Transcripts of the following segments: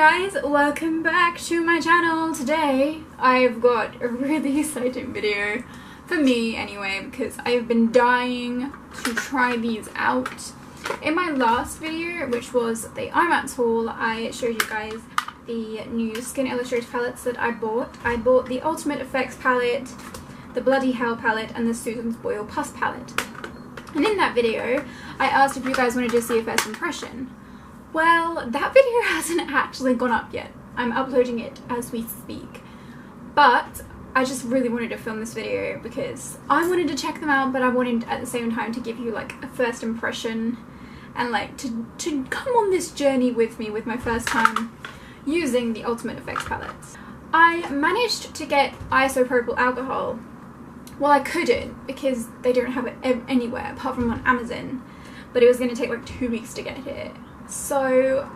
guys, welcome back to my channel. Today I've got a really exciting video, for me anyway, because I've been dying to try these out. In my last video, which was the IMAX haul, I showed you guys the new Skin Illustrated palettes that I bought. I bought the Ultimate Effects palette, the Bloody Hell palette, and the Susan's Boyle Pus palette. And in that video, I asked if you guys wanted to see a first impression. Well, that video hasn't actually gone up yet. I'm uploading it as we speak. But I just really wanted to film this video because I wanted to check them out, but I wanted at the same time to give you like a first impression and like to come on this journey with me with my first time using the Ultimate Effects palettes. I managed to get isopropyl alcohol. Well, I couldn't because they don't have it anywhere apart from on Amazon, but it was going to take like 2 weeks to get here. So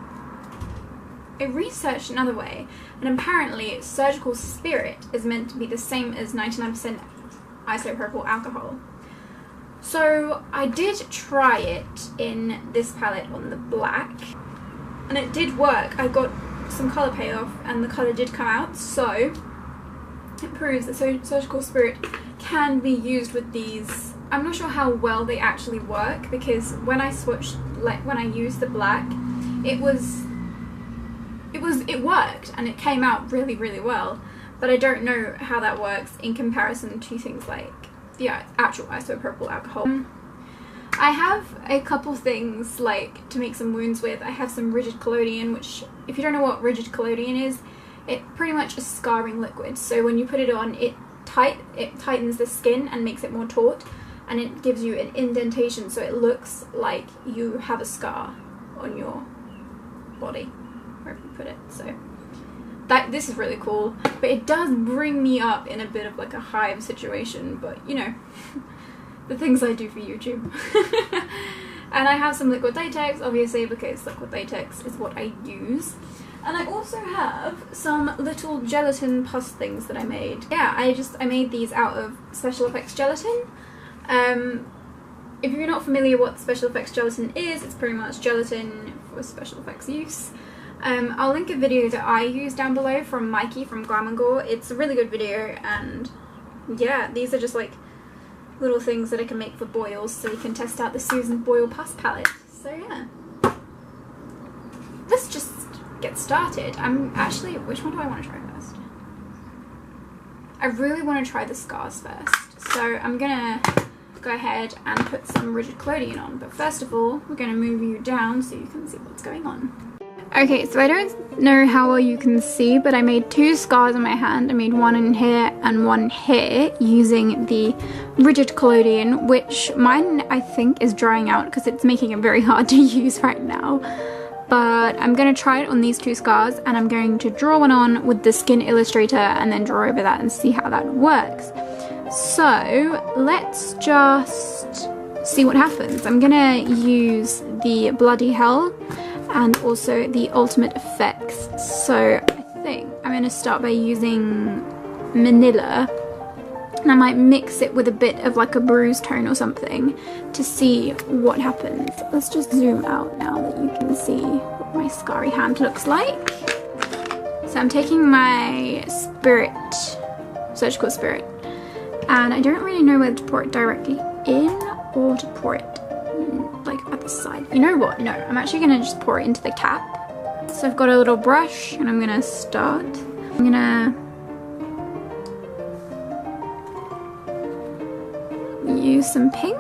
I researched another way, and apparently Surgical Spirit is meant to be the same as 99% isopropyl alcohol. So I did try it in this palette on the black, and it did work. I got some colour payoff and the colour did come out, so it proves that Surgical Spirit can be used with these. I'm not sure how well they actually work because when I swatched, like when I used the black, it worked and it came out really, really well, but I don't know how that works in comparison to things like the actual isopropyl alcohol. I have a couple things like to make some wounds with. I have some rigid collodion, which if you don't know what rigid collodion is, it pretty much is scarring liquid. So when you put it on, it tightens the skin and makes it more taut, and it gives you an indentation so it looks like you have a scar on your body, wherever you put it. So this is really cool, but it does bring me up in a bit of like a hive situation, but you know, the things I do for YouTube. And I have some liquid latex, obviously, because liquid latex is what I use. And I also have some little gelatin pus things that I made. Yeah, I made these out of special effects gelatin. If you're not familiar what special effects gelatin is, it's pretty much gelatin for special effects use. I'll link a video that I use down below from Mikey from Glam & Gore. It's a really good video, and yeah, these are just like little things that I can make for boils, so you can test out the Susan's Boyle Pus palette. So yeah, let's just get started. Which one do I want to try first? I really want to try the scars first, so I'm gonna go ahead and put some rigid collodion on, but first of all we're going to move you down so you can see what's going on. Okay, so I don't know how well you can see, but I made 2 scars on my hand. I made one in here and one here using the rigid collodion, which mine I think is drying out because it's making it very hard to use right now. But I'm going to try it on these 2 scars, and I'm going to draw one on with the Skin Illustrator and then draw over that and see how that works. So let's just see what happens. I'm going to use the Bloody Hell and also the Ultimate Effects. So I think I'm going to start by using Manila, and I might mix it with a bit of like a bruise tone or something to see what happens. Let's just zoom out now that you can see what my scarry hand looks like. So I'm taking my Surgical Spirit, and I don't really know whether to pour it directly in or to pour it like at the side. You know what? No, I'm actually going to just pour it into the cap. So I've got a little brush, and I'm going to start. I'm going to use some pink,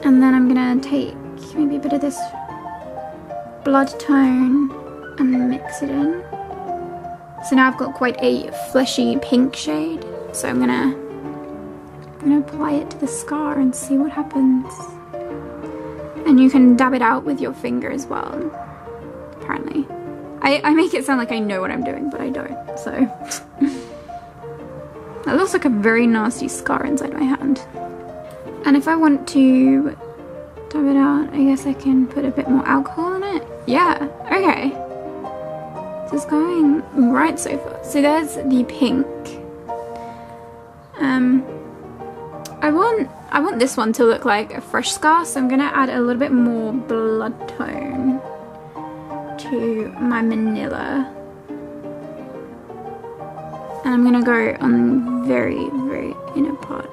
and then I'm going to take maybe a bit of this blood tone and mix it in. So now I've got quite a fleshy pink shade, so I'm gonna apply it to the scar and see what happens. And you can dab it out with your finger as well, apparently. I make it sound like I know what I'm doing, but I don't, so. That looks like a very nasty scar inside my hand. And if I want to dab it out, I guess I can put a bit more alcohol in it. Yeah, okay. This is going right so far. So there's the pink. I want this one to look like a fresh scar, so I'm gonna add a little bit more blood tone to my manila. And I'm gonna go on the very, very inner part.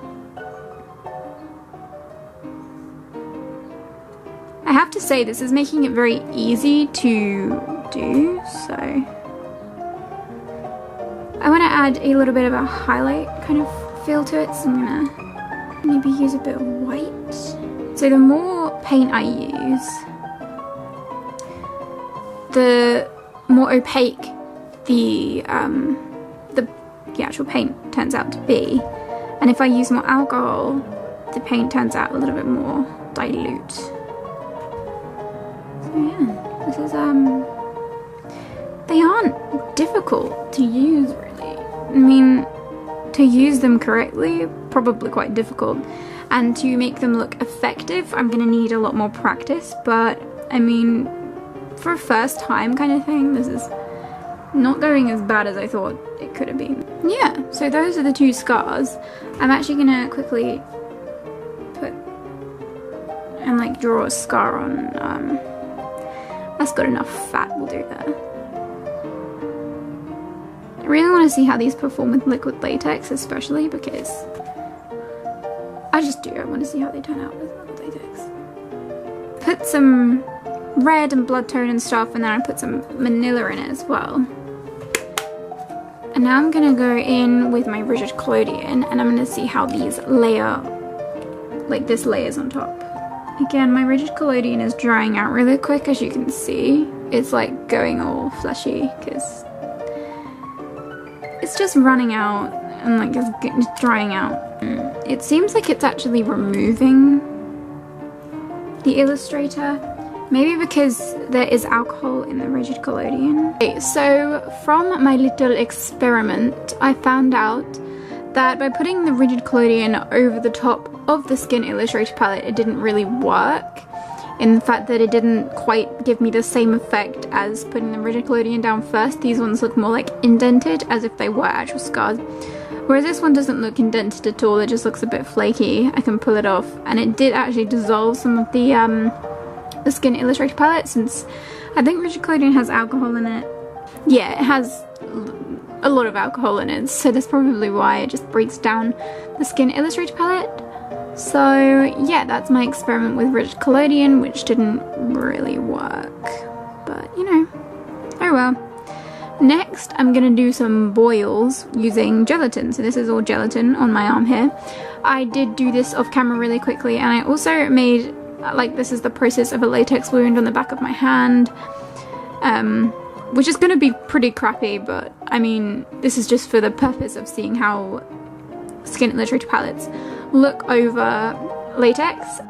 I have to say, this is making it very easy to do, so I want to add a little bit of a highlight kind of feel to it, so I'm gonna maybe use a bit of white. So the more paint I use, the more opaque the actual paint turns out to be, and if I use more alcohol, the paint turns out a little bit more dilute. So yeah, this is they aren't difficult to use really. I mean, to use them correctly, probably quite difficult, and to make them look effective, I'm gonna need a lot more practice, but I mean, for a first time kind of thing, this is not going as bad as I thought it could have been. Yeah, so those are the two scars. I'm actually gonna quickly put and like draw a scar on, that's got enough fat, we'll do that. I really want to see how these perform with liquid latex, especially because I just do. I want to see how they turn out with liquid latex. Put some red and blood tone and stuff, and then I put some manila in it as well. And now I'm gonna go in with my rigid collodion, and I'm gonna see how these layer, like this layers on top. Again, my rigid collodion is drying out really quick, as you can see. It's like going all fleshy because it's just running out and like it's drying out. It seems like it's actually removing the illustrator. Maybe because there is alcohol in the rigid collodion. Okay, so from my little experiment, I found out that by putting the rigid collodion over the top of the Skin Illustrator palette, it didn't really work. In the fact that it didn't quite give me the same effect as putting the rigid collodion down first. These ones look more like indented, as if they were actual scars. Whereas this one doesn't look indented at all, it just looks a bit flaky. I can pull it off, and it did actually dissolve some of the Skin Illustrator palette, since I think rigid collodion has alcohol in it. Yeah, it has a lot of alcohol in it, so that's probably why it just breaks down the Skin Illustrator palette. So yeah, that's my experiment with rigid collodion, which didn't really work, but you know, oh well. Next, I'm gonna do some boils using gelatin. So this is all gelatin on my arm here. I did do this off camera really quickly, and I also made, like, this is the process of a latex wound on the back of my hand, which is gonna be pretty crappy, but I mean, this is just for the purpose of seeing how Skin Illustrator palettes look over latex.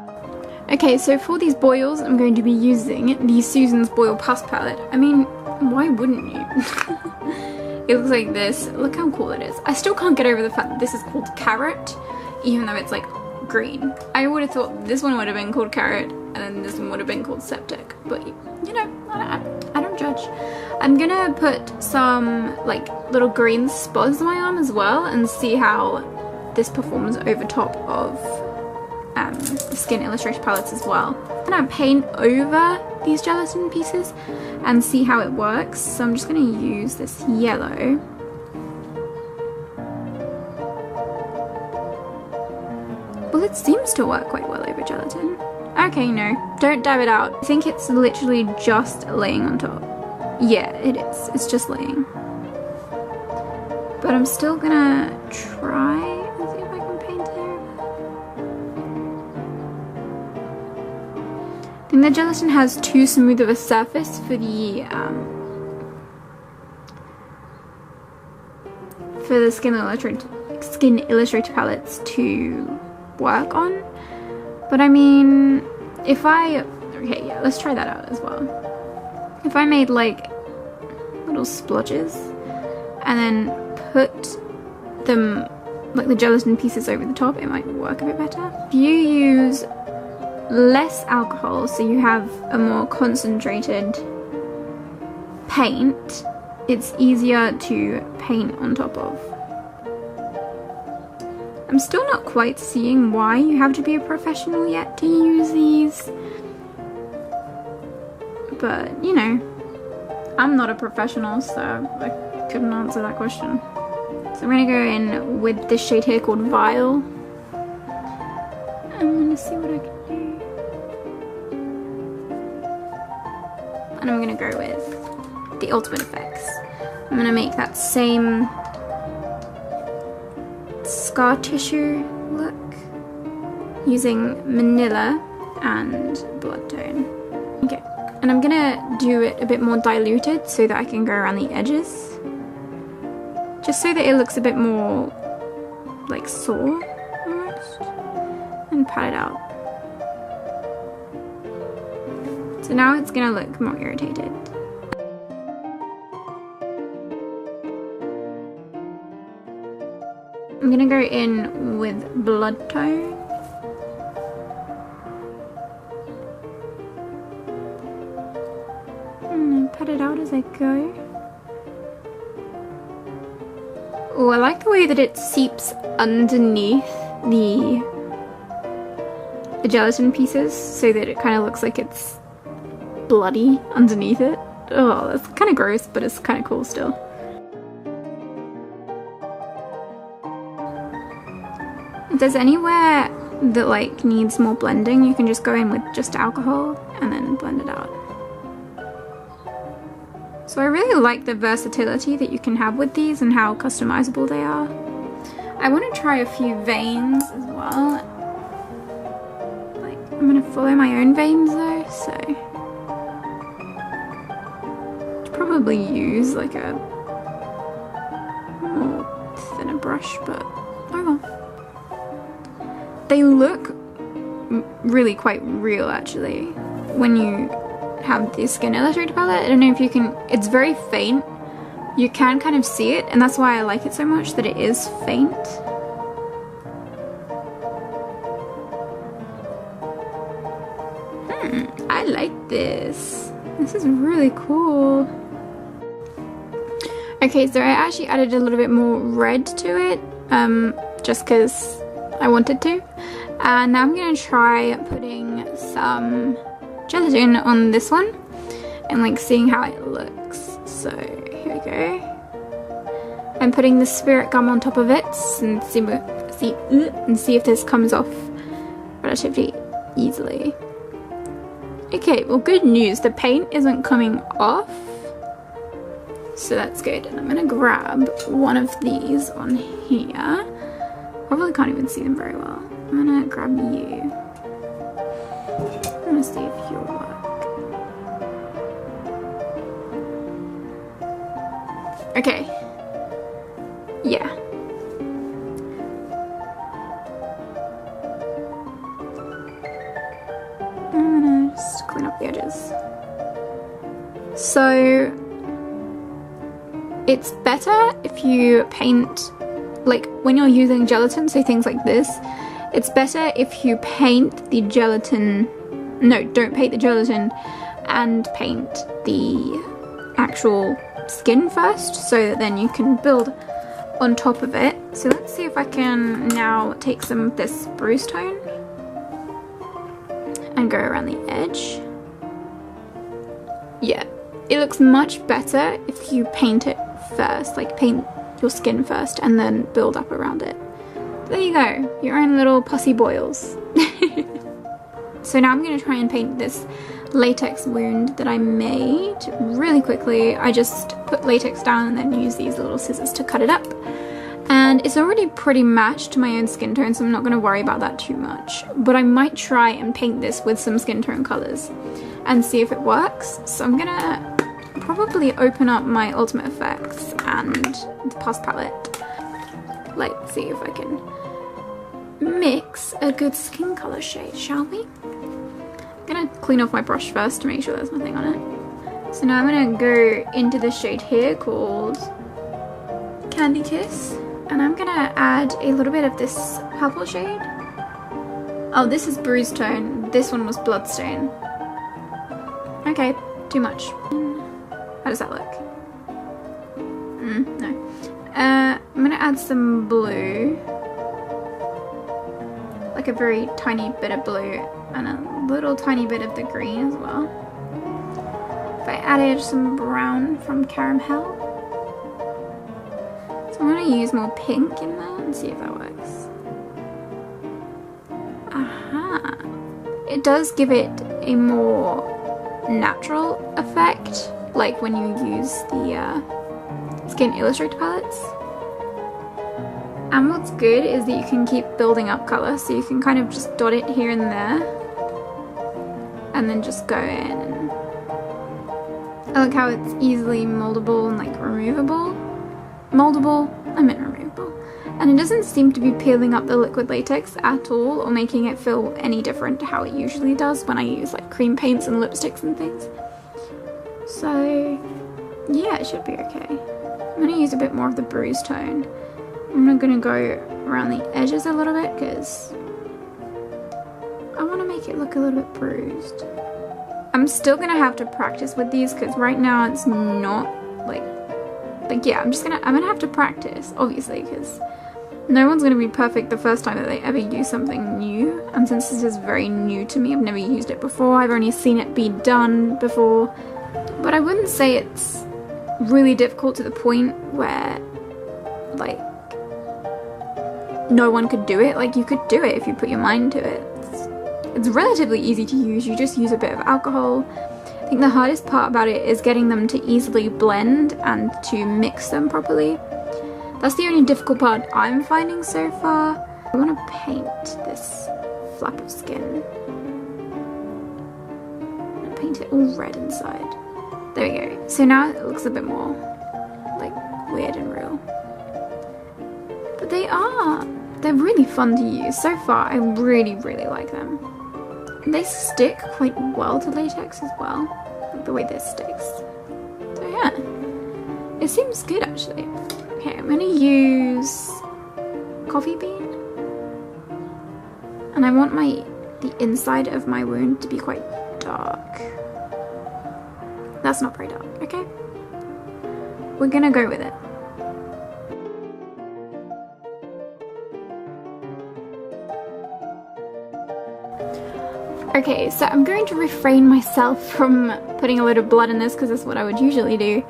Okay, so for these boils, I'm going to be using the Susan's Boil Pus palette. I mean, why wouldn't you? It looks like this. Look how cool it is. I still can't get over the fact that this is called Carrot, even though it's like green. I would have thought this one would have been called Carrot, and then this one would have been called Septic, but you know, I don't judge. I'm gonna put some like little green spots on my arm as well, and see how this performs over top of the Skin Illustrator palettes as well. I'm gonna paint over these gelatin pieces and see how it works. So I'm just gonna use this yellow. Well, it seems to work quite well over gelatin. Okay, no, don't dab it out. I think it's literally just laying on top. Yeah, it is. It's just laying. But I'm still gonna try and see if I can paint it. I think the gelatin has too smooth of a surface for the Skin Illustrator palettes to work on. But I mean, if I, okay, yeah, let's try that out as well. If I made like little splotches and then put them, like the gelatin pieces over the top, it might work a bit better. If you use less alcohol, so you have a more concentrated paint, it's easier to paint on top of. I'm still not quite seeing why you have to be a professional yet to use these, but you know, I'm not a professional, so I couldn't answer that question. So I'm gonna go in with this shade here called Vile. I'm gonna see what I can do. And I'm gonna go with the Ultimate Effects. I'm gonna make that same scar tissue look using Manila and Blood Tone. Okay, and I'm gonna do it a bit more diluted so that I can go around the edges. Just so that it looks a bit more like sore, almost. And pat it out. So now it's gonna look more irritated. I'm gonna go in with Blood Tone. And pat it out as I go. Oh, I like the way that it seeps underneath the gelatin pieces so that it kind of looks like it's bloody underneath it. Oh, that's kind of gross, but it's kind of cool still. If there's anywhere that like needs more blending, you can just go in with just alcohol and then blend it out. So I really like the versatility that you can have with these and how customizable they are. I want to try a few veins as well. Like, I'm going to follow my own veins though, so I'd probably use like a more thinner brush, but oh well. They look really quite real actually when you have the Skin Illustrator palette. I don't know if you can, it's very faint. You can kind of see it, and that's why I like it so much, that it is faint. I like this. This is really cool. Okay, so I actually added a little bit more red to it, just because I wanted to. And now I'm gonna try putting some gelatin on this one and like seeing how it looks. So here we go. I'm putting the spirit gum on top of it and see if this comes off relatively easily. Okay, well, good news, the paint isn't coming off, so that's good. And I'm gonna grab one of these on here. Probably can't even see them very well. I'm gonna grab you. I'm gonna see if you'll work. Okay. Yeah. I'm gonna just clean up the edges. So it's better if you paint, like when you're using gelatin, so things like this, it's better if you paint the gelatin. No, don't paint the gelatin and paint the actual skin first, so that then you can build on top of it. So let's see if I can now take some of this bruise tone and go around the edge. Yeah, it looks much better if you paint it first, like paint your skin first and then build up around it. There you go, your own little pussy boils. So now I'm going to try and paint this latex wound that I made really quickly. I just put latex down and then use these little scissors to cut it up. And it's already pretty matched to my own skin tone, so I'm not going to worry about that too much. But I might try and paint this with some skin tone colours and see if it works. So I'm going to probably open up my Ultimate Effects and the Past Palette. Let's see if I can mix a good skin colour shade, shall we? I'm gonna clean off my brush first to make sure there's nothing on it. So now I'm gonna go into this shade here called Candy Kiss, and I'm gonna add a little bit of this purple shade. Oh, this is Bruise Tone. This one was Bloodstain. Okay, too much. How does that look? No. I'm gonna add some blue. Like a very tiny bit of blue and a little tiny bit of the green as well. if I added some brown from Caramel. So I'm going to use more pink in there and see if that works. Aha! It does give it a more natural effect, like when you use the Skin Illustrator palettes. And what's good is that you can keep building up colour, so you can kind of just dot it here and there, and then just go in. And I like how it's easily moldable and like removable. Moldable? I meant removable. And it doesn't seem to be peeling up the liquid latex at all, or making it feel any different to how it usually does when I use like cream paints and lipsticks and things. So yeah, it should be okay. I'm going to use a bit more of the bruise tone. I'm going to go around the edges a little bit because I want to make it look a little bit bruised. I'm still going to have to practice with these because right now it's not like yeah, I'm gonna have to practice, obviously, because no one's gonna be perfect the first time that they ever use something new. And since this is very new to me, I've never used it before, I've only seen it be done before. But I wouldn't say it's really difficult to the point where, like, no one could do it. Like, you could do it if you put your mind to it. It's relatively easy to use, you just use a bit of alcohol. I think the hardest part about it is getting them to easily blend and to mix them properly. That's the only difficult part I'm finding so far. I want to paint this flap of skin. I'm going to paint it all red inside. There we go. So now it looks a bit more like weird and real. But they're really fun to use. So far, I really, really like them. They stick quite well to latex as well, like the way this sticks. So yeah, it seems good actually. Okay, I'm gonna use coffee bean, and I want the inside of my wound to be quite dark. That's not very dark. Okay, we're gonna go with it. Okay, so I'm going to refrain myself from putting a load of blood in this because that's what I would usually do,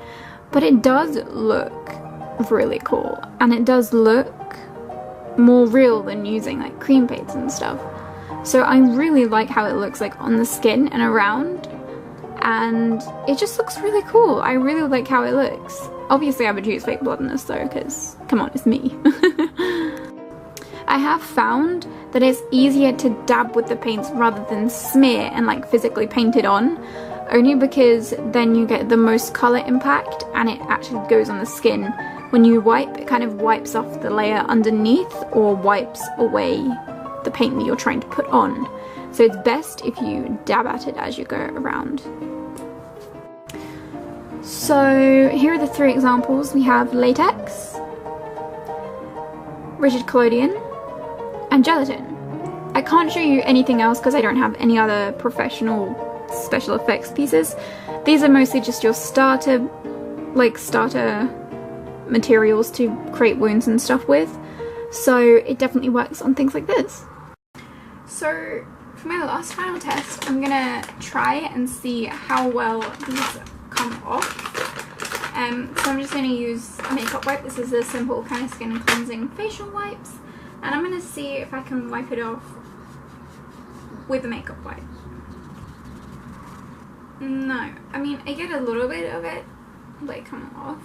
but it does look really cool, and it does look more real than using like cream paints and stuff. So I really like how it looks like on the skin and around, and it just looks really cool. I really like how it looks. Obviously I would use fake blood in this though, because come on, it's me. I have found that it's easier to dab with the paints rather than smear and like physically paint it on, only because then you get the most colour impact and it actually goes on the skin. When you wipe, it kind of wipes off the layer underneath or wipes away the paint that you're trying to put on. So it's best if you dab at it as you go around. So here are the 3 examples. We have latex, rigid collodion, and gelatin. I can't show you anything else because I don't have any other professional special effects pieces. These are mostly just your starter materials to create wounds and stuff with. So it definitely works on things like this. So for my last final test, I'm gonna try and see how well these come off. So I'm just gonna use a makeup wipe. This is a simple kind of skin cleansing facial wipes. And I'm going to see if I can wipe it off with a makeup wipe. No, I mean, I get a little bit of it, like, coming off.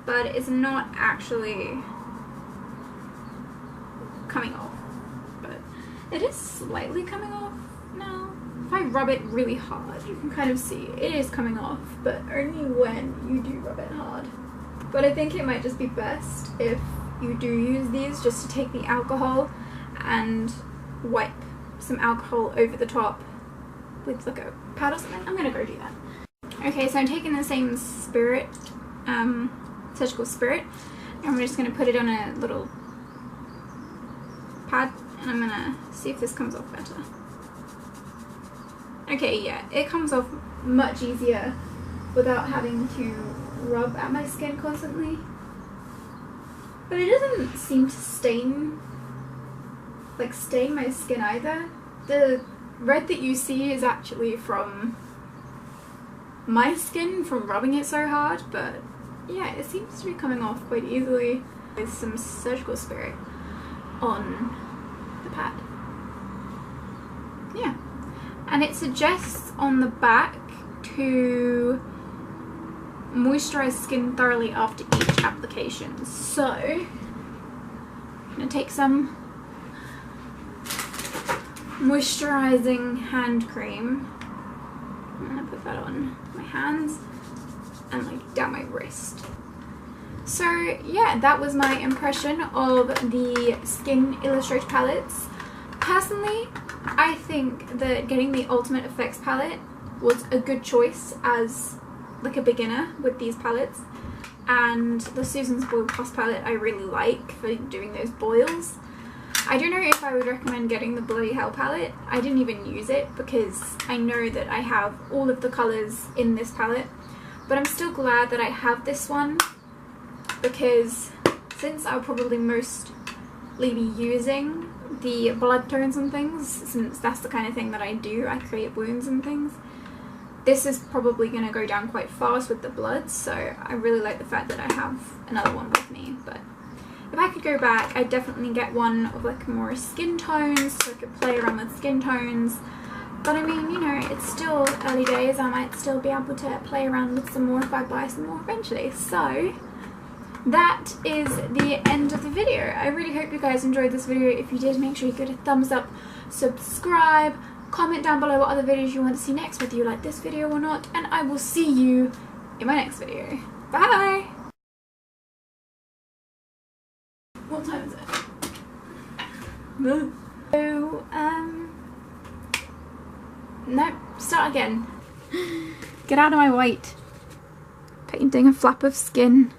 But it's not actually coming off. But it is slightly coming off now. If I rub it really hard, you can kind of see it is coming off, but only when you do rub it hard. But I think it might just be best if you do use these just to take the alcohol and wipe some alcohol over the top with like a pad or something. I'm gonna go do that. Okay, so I'm taking the same spirit, surgical spirit, and I'm just gonna put it on a little pad, and I'm gonna see if this comes off better. Okay, yeah, it comes off much easier without having to rub at my skin constantly. But it doesn't seem to stain my skin either. The red that you see is actually from my skin from rubbing it so hard, but yeah, it seems to be coming off quite easily with some surgical spirit on the pad. Yeah, and it suggests on the back to moisturize skin thoroughly after each application. So I'm gonna take some moisturizing hand cream. I'm gonna put that on my hands and like down my wrist. So yeah, that was my impression of the Skin Illustrator palettes. Personally, I think that getting the Ultimate Effects palette was a good choice as like a beginner with these palettes, and the Susan's Boil Plus palette I really like for doing those boils. I don't know if I would recommend getting the Bloody Hell palette. I didn't even use it because I know that I have all of the colours in this palette, but I'm still glad that I have this one, because since I'll probably mostly be using the blood tones and things, since that's the kind of thing that I do, I create wounds and things, this is probably going to go down quite fast with the blood, so I really like the fact that I have another one with me. But if I could go back, I'd definitely get one of like more skin tones so I could play around with skin tones. But I mean, you know, it's still early days, I might still be able to play around with some more if I buy some more eventually. So that is the end of the video. I really hope you guys enjoyed this video. If you did, make sure you give it a thumbs up, subscribe, comment down below what other videos you want to see next, whether you like this video or not, and I will see you in my next video. Bye! What time is it? No. So, no, start again. Get out of my white. Painting a flap of skin.